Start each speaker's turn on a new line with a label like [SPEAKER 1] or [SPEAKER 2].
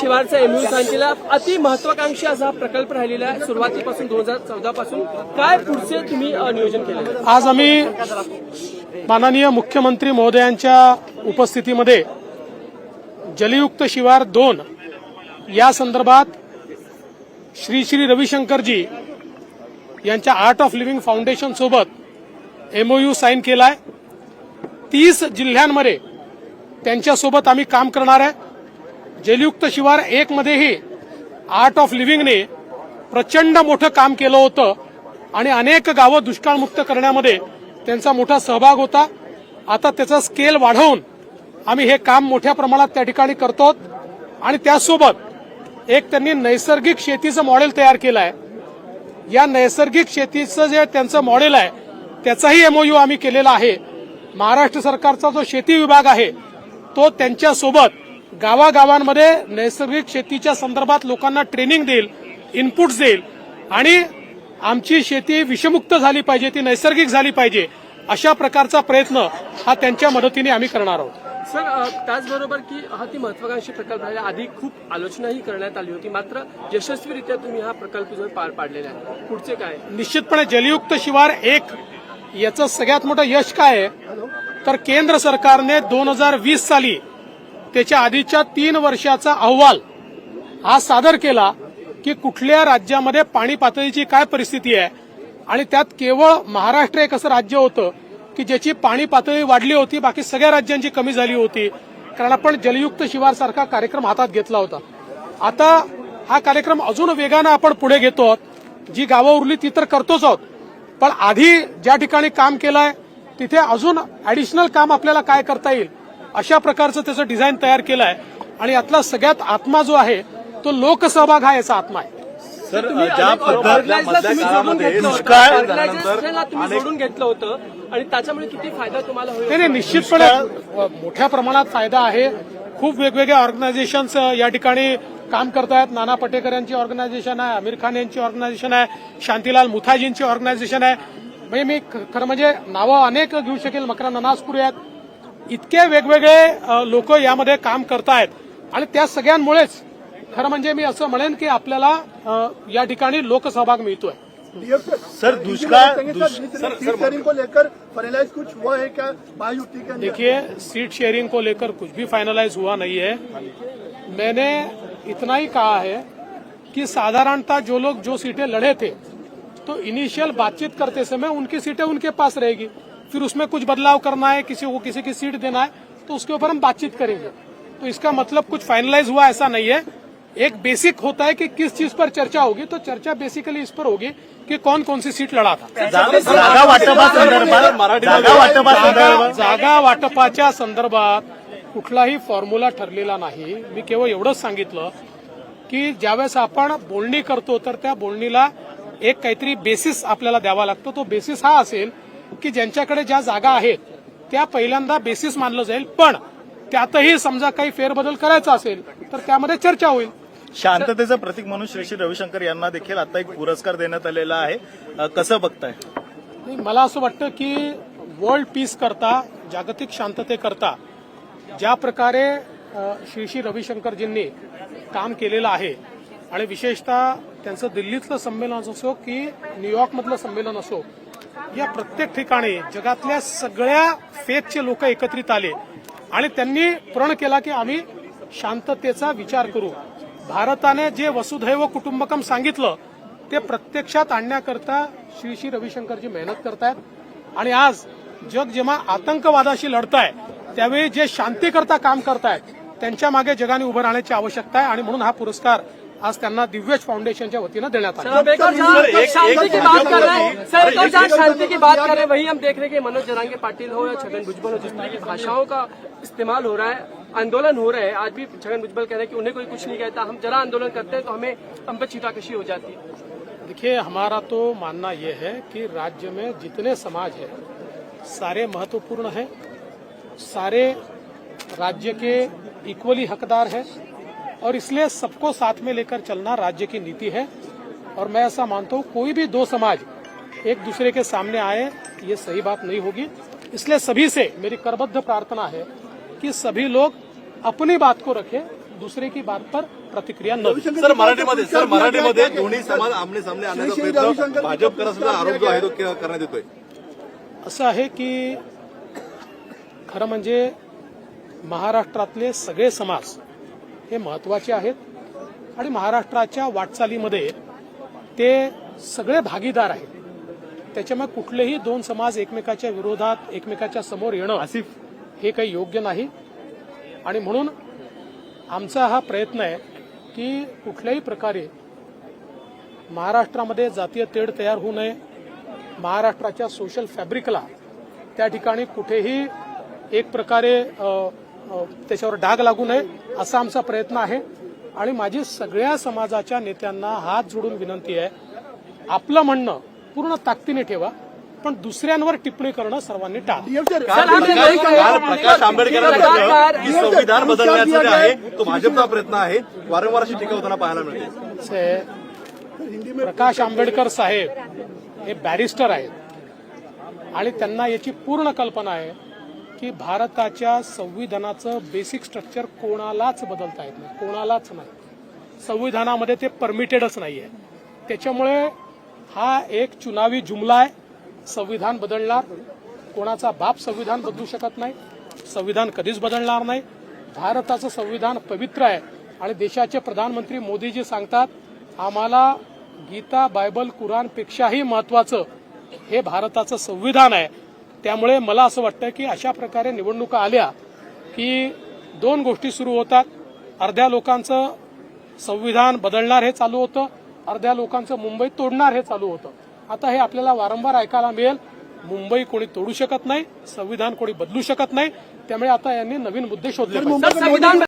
[SPEAKER 1] शिवारचा MOU sign केला. अति महत्वाकांक्षी असा हा प्रकल्प राहिलेला आहे. सुरुवातीपासून 2014 पासून काय पुढचे तुम्ही नियोजन केले?
[SPEAKER 2] आज आम्ही माननीय मुख्यमंत्री महोदयांच्या उपस्थितीमध्ये जलयुक्त शिवार 2 या संदर्भात श्री श्री रविशंकरजी यांच्या आर्ट ऑफ लिव्हिंग फाउंडेशन सोबत एमओयू साइन केलाय. 30 जिल्ह्यांमध्ये त्यांच्यासोबत आम्ही काम करणार आहे. जलयुक्त शिवार 1 मध्येही आर्ट ऑफ लिव्हिंगने प्रचंड मोठं काम केलं होतं आणि अनेक गावं दुष्काळमुक्त करण्यामध्ये त्यांचा मोठा सहभाग होता. आता त्याचा स्केल वाढवून आम्ही हे काम मोठ्या प्रमाणात त्या ठिकाणी करतो आणि त्यासोबत एक त्यांनी नैसर्गिक शेतीचं मॉडेल तयार केलं आहे. या नैसर्गिक शेतीचं जे त्यांचं मॉडेल आहे त्याचाही एमओयू आम्ही केलेला आहे. महाराष्ट्र सरकारचा जो शेती विभाग आहे तो त्यांच्यासोबत गावागावांमध्ये नैसर्गिक शेतीच्या संदर्भात लोकांना ट्रेनिंग देईल, इनपुट्स देईल आणि आमची शेती विषमुक्त झाली पाहिजे, ती नैसर्गिक झाली पाहिजे, अशा प्रकारचा प्रयत्न हा त्यांच्या मदतीने आम्ही करणार आहोत.
[SPEAKER 1] सर, त्याचबरोबर की हा ती महत्वाकांक्षी प्रकल्प आहे. आधी खूप आलोचनाही करण्यात आली होती, मात्र यशस्वीरित्या तुम्ही हा प्रकल्प जो पार पाडलेला आहे. पुढचे काय?
[SPEAKER 2] निश्चितपणे जलयुक्त शिवार 1 याचं सगळ्यात मोठं यश काय आहे तर केंद्र सरकारने 2020 साली त्याच्या आधीच्या 3 वर्षाचा अहवाल हा सादर केला की कुठल्या राज्यामध्ये पाणी पातळीची काय परिस्थिती आहे आणि त्यात केवळ महाराष्ट्र एक असं राज्य होतं की ज्याची पाणी पातळी वाढली होती, बाकी सगळ्या राज्यांची कमी झाली होती. कारण आपण जलयुक्त शिवार सारखा कार्यक्रम हातात घेतला होता. आता हा कार्यक्रम अजून वेगानं आपण पुढे घेतो आहोत. जी गावं उरली ती तर करतोच आहोत, पण आधी ज्या ठिकाणी काम केलंय तिथे अजून ऍडिशनल काम आपल्याला काय करता येईल अशा प्रकारचं त्याचं डिझाईन तयार केलं आहे आणि यातला सगळ्यात आत्मा जो आहे तो लोकसहभाग हा याचा आत्मा आहे.
[SPEAKER 3] सर, ज्या
[SPEAKER 1] तुम्ही जोडून घेतलं होतं आणि त्याच्यामुळे किती फायदा तुम्हाला होईल?
[SPEAKER 2] नाही, निश्चितपणे मोठ्या प्रमाणात फायदा आहे. खूप वेगवेगळ्या ऑर्गनायझेशन्स या ठिकाणी काम करतायत. नाना पटेकर यांची ऑर्गनायझेशन आहे, आमिर खान यांची ऑर्गनायझेशन आहे, शांतीलाल मुथाजींची ऑर्गनायझेशन आहे. म्हणजे मी खरं म्हणजे नावं अनेक घेऊ शकेल, मकरंद अनासपुरे आहेत. इतके वेगवेगळे लोक यामध्ये काम करतायत आणि त्या सगळ्यांमुळेच खरं म्हणजे मी असं म्हणेन की आपल्याला या ठिकाणी लोकसहभाग मिळतोय.
[SPEAKER 3] सर, दुष्काळ
[SPEAKER 4] शेयरिंग को लेकर फाइनलाइज कुछ हुआ है क्या महायुति के?
[SPEAKER 2] देखिए, सीट शेयरिंग को लेकर कुछ भी फाइनलाइज हुआ नहीं है. मैंने इतना ही कहा है कि साधारणतः जो लोग जो सीटें लड़े थे तो इनिशियल बातचीत करते समय उनकी सीटें उनके पास रहेगी. फिर उसमें कुछ बदलाव करना है, किसी को किसी की सीट देना है तो उसके ऊपर हम बातचीत करेंगे. तो इसका मतलब कुछ फाइनलाइज हुआ ऐसा नहीं है. एक बेसिक होता है कि किस चीज पर चर्चा होगी, तो चर्चा बेसिकली इस पर होगी कि कौन कौन सी सीट लढा था. जागा वाटपाच्या संदर्भात कुठलाही फॉर्म्युला ठरलेला नाही. मी केवळ एवढंच सांगितलं की ज्यावेळेस आपण बोलणी करतो तर त्या बोलणीला एक काहीतरी बेसिस आपल्याला द्यावा लागतो. तो बेसिस हा असेल की ज्यांच्याकडे ज्या जागा आहेत त्या पहिल्यांदा बेसिस मानलं जाईल, पण त्यातही समजा काही फेरबदल करायचा असेल तर त्यामध्ये चर्चा होईल.
[SPEAKER 3] शांततेचं प्रतीक म्हणून श्री श्री रविशंकर यांना देखील आता एक पुरस्कार देण्यात आलेला आहे. कसं बघताय?
[SPEAKER 2] मला असं वाटतं की वर्ल्ड पीस करता, जागतिक शांततेकरता ज्या प्रकारे श्री श्री रविशंकरजींनी काम केलेलं आहे आणि विशेषतः त्यांचं दिल्लीतलं संमेलन असो की न्यूयॉर्कमधलं संमेलन असो, या प्रत्येक ठिकाणी जगातल्या सगळ्या फेथचे लोक एकत्रित आले आणि त्यांनी प्रण केला की आम्ही शांततेचा विचार करू. भारताने जे वसुधैव कुटुंबकम सांगितलं ते प्रत्यक्षात आणण्याकरता श्री श्री रविशंकरजी मेहनत करतायत आणि आज जग जेव्हा आतंकवादाशी लढताय त्यावेळी जे शांतीकरता काम करतायत त्यांच्या मागे जगाने उभं राहण्याची आवश्यकता आहे आणि म्हणून हा पुरस्कार आज त्यांना दिव्यज फाउंडेशनच्या वतीनं देण्यात आला.
[SPEAKER 1] शांति की बात कर रहे हैं सर, तो जहाँ शांति की बात कर रहे हैं वही हम देख रहे हैं कि मनोज जरांगे पाटिल हो या छगन भुजबल हो, जिस तरह की भाषाओं का इस्तेमाल हो रहा है, आंदोलन हो रहे हैं. आज भी छगन भुजबल कह रहे हैं कि उन्हें कोई कुछ नहीं कहता, हम जरा आंदोलन करते हैं तो हम पे चीताकशी हो जाती है.
[SPEAKER 2] देखिए, हमारा तो मानना यह है कि राज्य में जितने समाज है सारे महत्वपूर्ण हैं, सारे राज्य के इक्वली हकदार है और इसलिए सबको साथ में लेकर चलना राज्य की नीति है. और मैं ऐसा मानता हूँ कोई भी 2 समाज एक दूसरे के सामने आए ये सही बात नहीं होगी. इसलिए सभी से मेरी करबद्ध प्रार्थना है कि सभी लोग अपनी बात को रखें दूसरे की बात पर प्रतिक्रिया न दें।
[SPEAKER 5] सर मराठीमध्ये दोन्ही समाज आमने सामने आणण्याचा प्रयत्न भाजप करत असल्याचा आरोप जो आहे तो करण्यात येतोय.
[SPEAKER 2] असं आहे की खरं म्हणजे महाराष्ट्रातले सगळे समाज हे महत्वाचे आहेत आणि महाराष्ट्राच्या वाटचालीमध्ये ते सगळे भागीदार आहेत. त्याच्यामुळे कुठलेही दोन समाज एकमेकाच्या विरोधात एकमेकाच्या समोर येणं हे काही योग्य नाही आणि म्हणून आमचा हा प्रयत्न आहे की कुठल्याही प्रकारे महाराष्ट्रामध्ये जातीय तेढ तयार होऊ नये, महाराष्ट्राच्या सोशल फॅब्रिकला त्या ठिकाणी कुठेही एक प्रकारे त्याच्यावर डाग लागू नये असा आमचा प्रयत्न आहे आणि माझी सगळ्या समाजाच्या नेत्यांना हात जोडून विनंती आहे, आपलं म्हणणं पूर्ण ताकदीने ठेवा पण दुसऱ्यांवर टिप्पणी करणं सर्वांनी टाळा.
[SPEAKER 1] सर हमने नहीं
[SPEAKER 5] काल
[SPEAKER 1] कहा
[SPEAKER 5] प्रकाश आंबेडकरांनी म्हटलं की संविधान बदलण्याचा जे आहे तो भाजपचा प्रयत्न आहे. वारंवार अशी टीका होताना पाहायला मिळते.
[SPEAKER 2] से प्रकाश आंबेडकर साहेब हे बॅरिस्टर आहेत आणि त्यांना याची पूर्ण कल्पना आहे की भारताच्या संविधानाचं बेसिक स्ट्रक्चर कोणालाच बदलता येत नाही, कोणालाच नाही. संविधानामध्ये ते परमिटेडच नाहीये. त्याच्यामुळे हा एक चुनावी जुमला आहे. संविधान बदलणार, कोणाचा बाप संविधान बदलू शकत नाही, संविधान कधीच बदलणार नाही. भारताचं संविधान पवित्र आहे आणि देशाचे प्रधानमंत्री मोदीजी सांगतात आम्हाला गीता बायबल कुराणपेक्षाही महत्वाचं हे भारताचं संविधान आहे. त्यामुळे मला असं वाटतं की अशा प्रकारे निवडणुका आल्या की दोन गोष्टी सुरू होतात. अर्ध्या लोकांचं संविधान बदलणार हे चालू होतं, अर्ध्या लोकांचं मुंबई तोडणार हे चालू होतं. आता हे आपल्याला वारंवार ऐकायला मिळेल. मुंबई कोणी तोडू शकत नाही, संविधान कोणी बदलू शकत नाही. त्यामुळे आता यांनी नवीन मुद्दे शोधले पाहिजेत.
[SPEAKER 1] सर संविधान